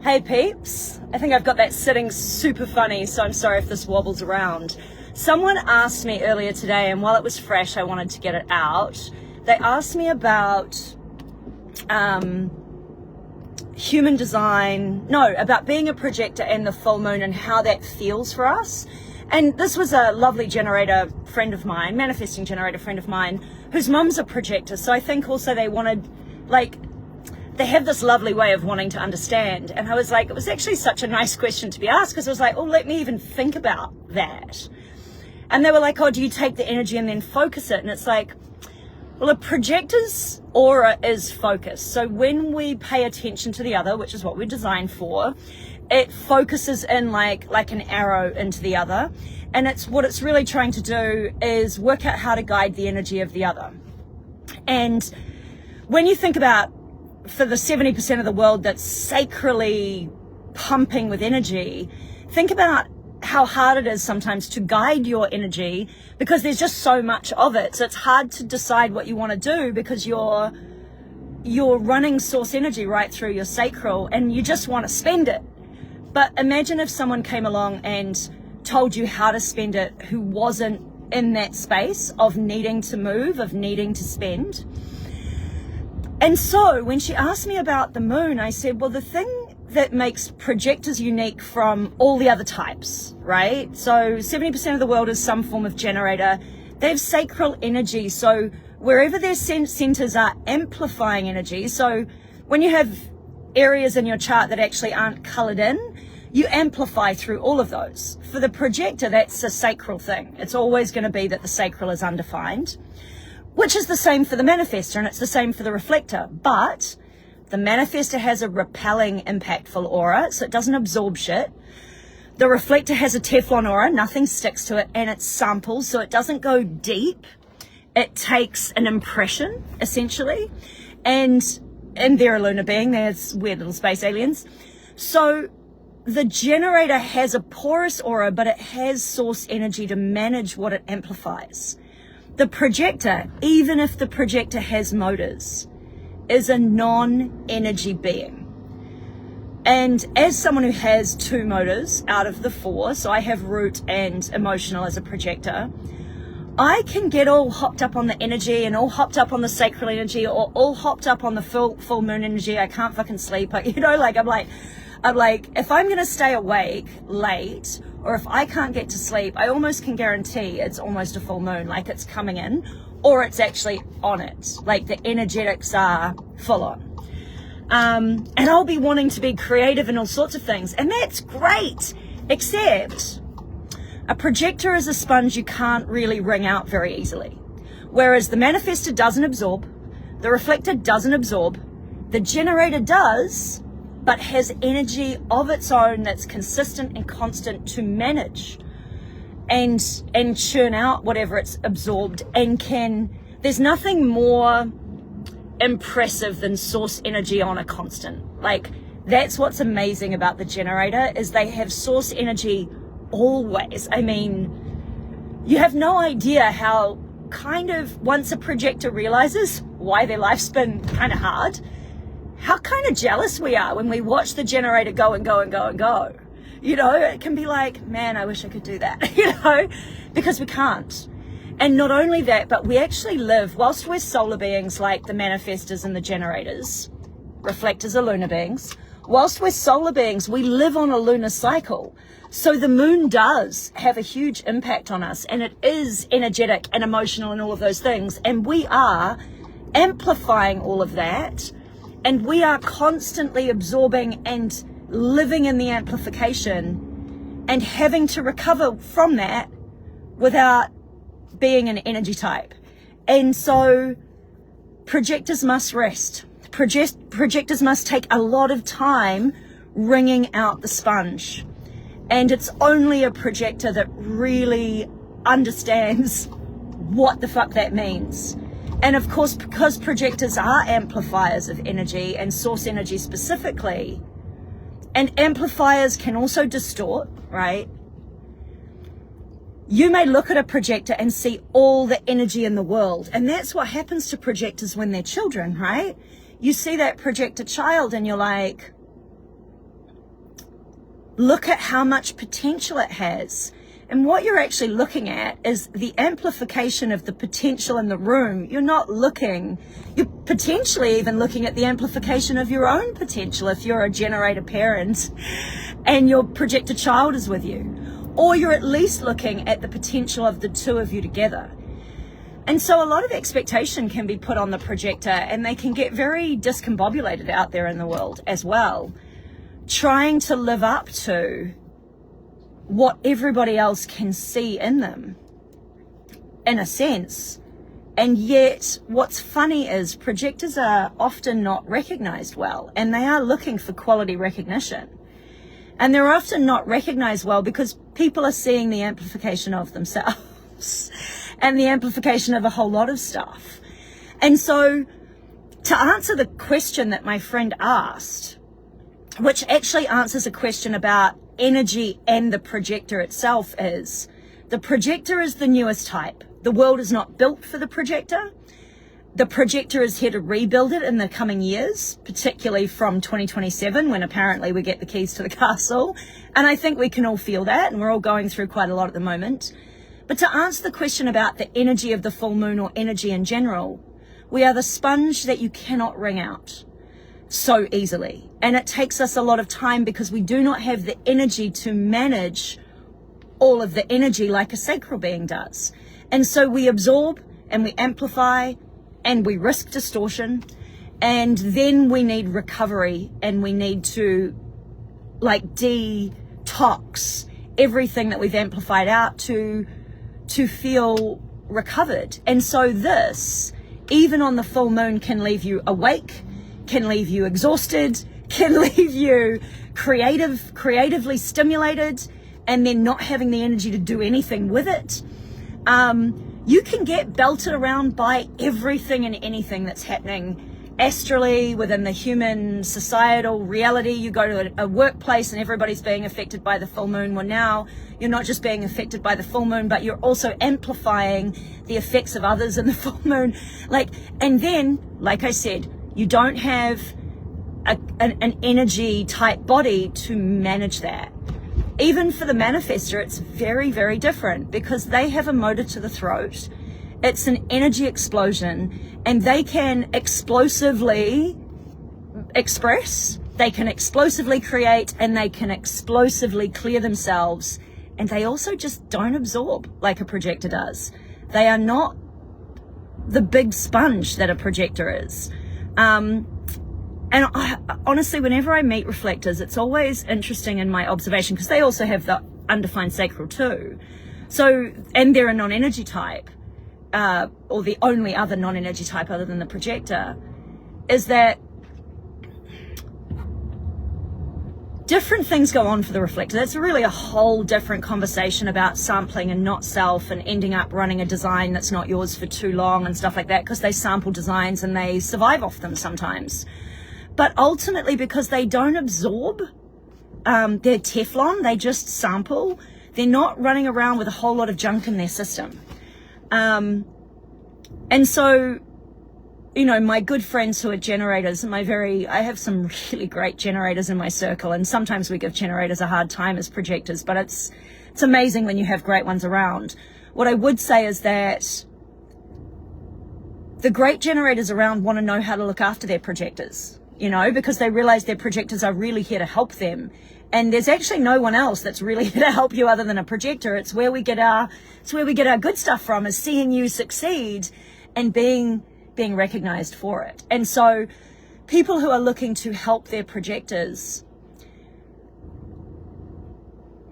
Hey peeps, I think I've got that sitting super funny, so I'm sorry if this wobbles around. Someone asked me earlier today, and while it was fresh, I wanted to get it out. They asked me about human design, about being a projector and the full moon and how that feels for us. And this was a lovely generator friend of mine, manifesting generator friend of mine, whose mum's a projector. So I think also they wanted, they have this lovely way of wanting to understand. And I was like, it was actually such a nice question to be asked, because I was like, oh, let me even think about that. And they were like, oh, do you take the energy and then focus it? And it's like, well, a projector's aura is focus. So when we pay attention to the other, which is what we're designed for, it focuses in like an arrow into the other. And what it's really trying to do is work out how to guide the energy of the other. And when you think about, for the 70% of the world that's sacrally pumping with energy, think about how hard it is sometimes to guide your energy, because there's just so much of it. So it's hard to decide what you want to do, because you're running source energy right through your sacral and you just want to spend it. But imagine if someone came along and told you how to spend it, who wasn't in that space of needing to move, of needing to spend. And so when she asked me about the moon, I said, well, the thing that makes projectors unique from all the other types, right? So 70% of the world is some form of generator. They have sacral energy. So wherever their centers are amplifying energy. So when you have areas in your chart that actually aren't colored in, you amplify through all of those. For the projector, that's a sacral thing. It's always going to be that the sacral is undefined, which is the same for the manifestor, and it's the same for the reflector. But the manifestor has a repelling, impactful aura, so it doesn't absorb shit. The reflector has a Teflon aura, nothing sticks to it, and it samples, so it doesn't go deep. It takes an impression, essentially. And they're a lunar being, they're weird little space aliens. So the generator has a porous aura, but it has source energy to manage what it amplifies. The projector, even if the projector has motors, is a non-energy being. And as someone who has 2 motors out of the 4, so I have root and emotional as a projector, I can get all hopped up on the energy and all hopped up on the sacral energy, or all hopped up on the full moon energy. I can't fucking sleep. I'm like, if I'm going to stay awake late, or if I can't get to sleep, I almost can guarantee it's almost a full moon, like it's coming in, or it's actually on it. Like the energetics are full on. And I'll be wanting to be creative in all sorts of things. And that's great, except a projector is a sponge you can't really wring out very easily. Whereas the manifestor doesn't absorb, the reflector doesn't absorb, the generator does, but has energy of its own that's consistent and constant to manage and churn out whatever it's absorbed, and there's nothing more impressive than source energy on a constant. Like, that's what's amazing about the generator, is they have source energy always. I mean, you have no idea how once a projector realizes why their life's been kind of hard, how kind of jealous we are when we watch the generator go and go and go and go. You know, it can be like, man, I wish I could do that, because we can't. And not only that, but we actually live, whilst we're solar beings like the manifestors and the generators, reflectors are lunar beings, whilst we're solar beings, we live on a lunar cycle. So the moon does have a huge impact on us, and it is energetic and emotional and all of those things. And we are amplifying all of that. And we are constantly absorbing and living in the amplification and having to recover from that without being an energy type. And so projectors must rest. Projectors must take a lot of time wringing out the sponge. And it's only a projector that really understands what the fuck that means. And of course, because projectors are amplifiers of energy, and source energy specifically, and amplifiers can also distort, right? You may look at a projector and see all the energy in the world. And that's what happens to projectors when they're children, right? You see that projector child and you're like, look at how much potential it has. And what you're actually looking at is the amplification of the potential in the room. You're potentially even looking at the amplification of your own potential if you're a generator parent and your projector child is with you. Or you're at least looking at the potential of the two of you together. And so a lot of expectation can be put on the projector, and they can get very discombobulated out there in the world as well, trying to live up to what everybody else can see in them, in a sense. And yet what's funny is projectors are often not recognized well, and they are looking for quality recognition. And they're often not recognized well because people are seeing the amplification of themselves and the amplification of a whole lot of stuff. And so to answer the question that my friend asked, which actually answers a question about energy and the projector itself, is the projector is the newest type. The world is not built for the projector. The projector is here to rebuild it in the coming years, particularly from 2027, when apparently we get the keys to the castle. And I think we can all feel that, and we're all going through quite a lot at the moment. But to answer the question about the energy of the full moon or energy in general, we are the sponge that you cannot wring out so easily. And it takes us a lot of time because we do not have the energy to manage all of the energy like a sacral being does. And so we absorb and we amplify and we risk distortion, and then we need recovery, and we need to like detox everything that we've amplified out to feel recovered. And so this, even on the full moon, can leave you awake, can leave you exhausted, can leave you creatively stimulated, and then not having the energy to do anything with it. You can get belted around by everything and anything that's happening astrally within the human societal reality. You go to a workplace and everybody's being affected by the full moon. Well, now you're not just being affected by the full moon, but you're also amplifying the effects of others in the full moon. And then, like I said, you don't have an energy type body to manage that. Even for the manifester, it's very, very different because they have a motor to the throat. It's an energy explosion, and they can explosively express, they can explosively create, and they can explosively clear themselves. And they also just don't absorb like a projector does. They are not the big sponge that a projector is. And honestly, whenever I meet reflectors, it's always interesting in my observation because they also have the undefined sacral too. So, and they're a non-energy type, or the only other non-energy type other than the projector, is that different things go on for the reflector. That's really a whole different conversation about sampling and not self, and ending up running a design that's not yours for too long and stuff like that, because they sample designs and they survive off them sometimes. But ultimately, because they don't absorb, they're Teflon, they just sample, they're not running around with a whole lot of junk in their system. And so, you know, my good friends who are generators, I have some really great generators in my circle, and sometimes we give generators a hard time as projectors, but it's amazing when you have great ones around. What I would say is that the great generators around want to know how to look after their projectors. You know, because they realize their projectors are really here to help them. And there's actually no one else that's really here to help you other than a projector. It's where we get our good stuff from, is seeing you succeed and being recognized for it. And so people who are looking to help their projectors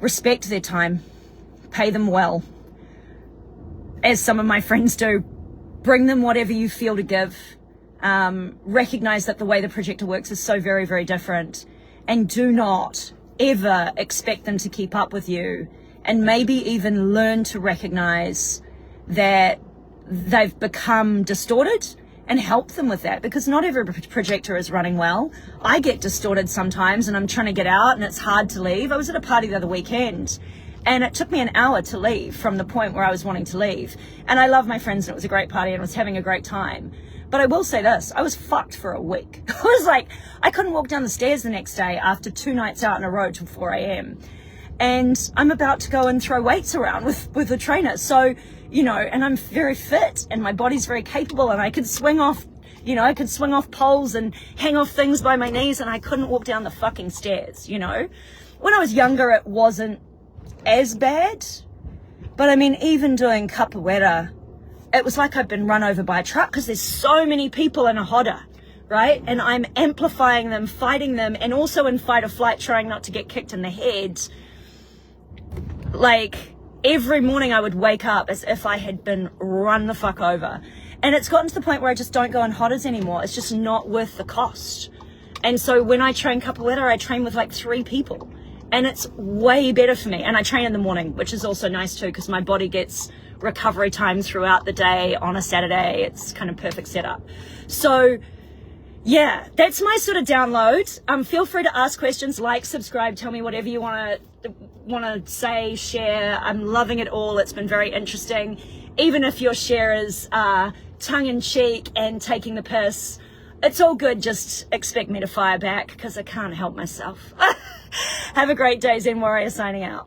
respect their time, pay them well, as some of my friends do, bring them whatever you feel to give. Recognize that the way the projector works is so very, very different, and do not ever expect them to keep up with you, and maybe even learn to recognize that they've become distorted and help them with that, because not every projector is running well. I get distorted sometimes and I'm trying to get out and it's hard to leave. I was at a party the other weekend and it took me an hour to leave from the point where I was wanting to leave. And I love my friends and it was a great party and I was having a great time. But I will say this, I was fucked for a week. I was like, I couldn't walk down the stairs the next day after 2 nights out in a row till 4 a.m. And I'm about to go and throw weights around with a trainer. So, you know, and I'm very fit and my body's very capable, and I could swing off, you know, I could swing off poles and hang off things by my knees, and I couldn't walk down the fucking stairs, you know. When I was younger, it wasn't as bad. But I mean, even doing capoeira, it was like I've been run over by a truck, because there's so many people in a roda, right? And I'm amplifying them, fighting them, and also in fight or flight, trying not to get kicked in the head. Like, every morning I would wake up as if I had been run the fuck over. And it's gotten to the point where I just don't go on rodas anymore. It's just not worth the cost. And so when I train capoeira, I train with like 3 people. And it's way better for me. And I train in the morning, which is also nice too, because my body gets recovery time throughout the day on a Saturday. It's kind of perfect setup. So yeah, that's my sort of download. Feel free to ask questions, like, subscribe, tell me whatever you want to say, share. I'm loving it all. It's been very interesting. Even if your share is tongue-in-cheek and taking the piss, it's all good. Just expect me to fire back, because I can't help myself. Have a great day. Zen Warrior signing out.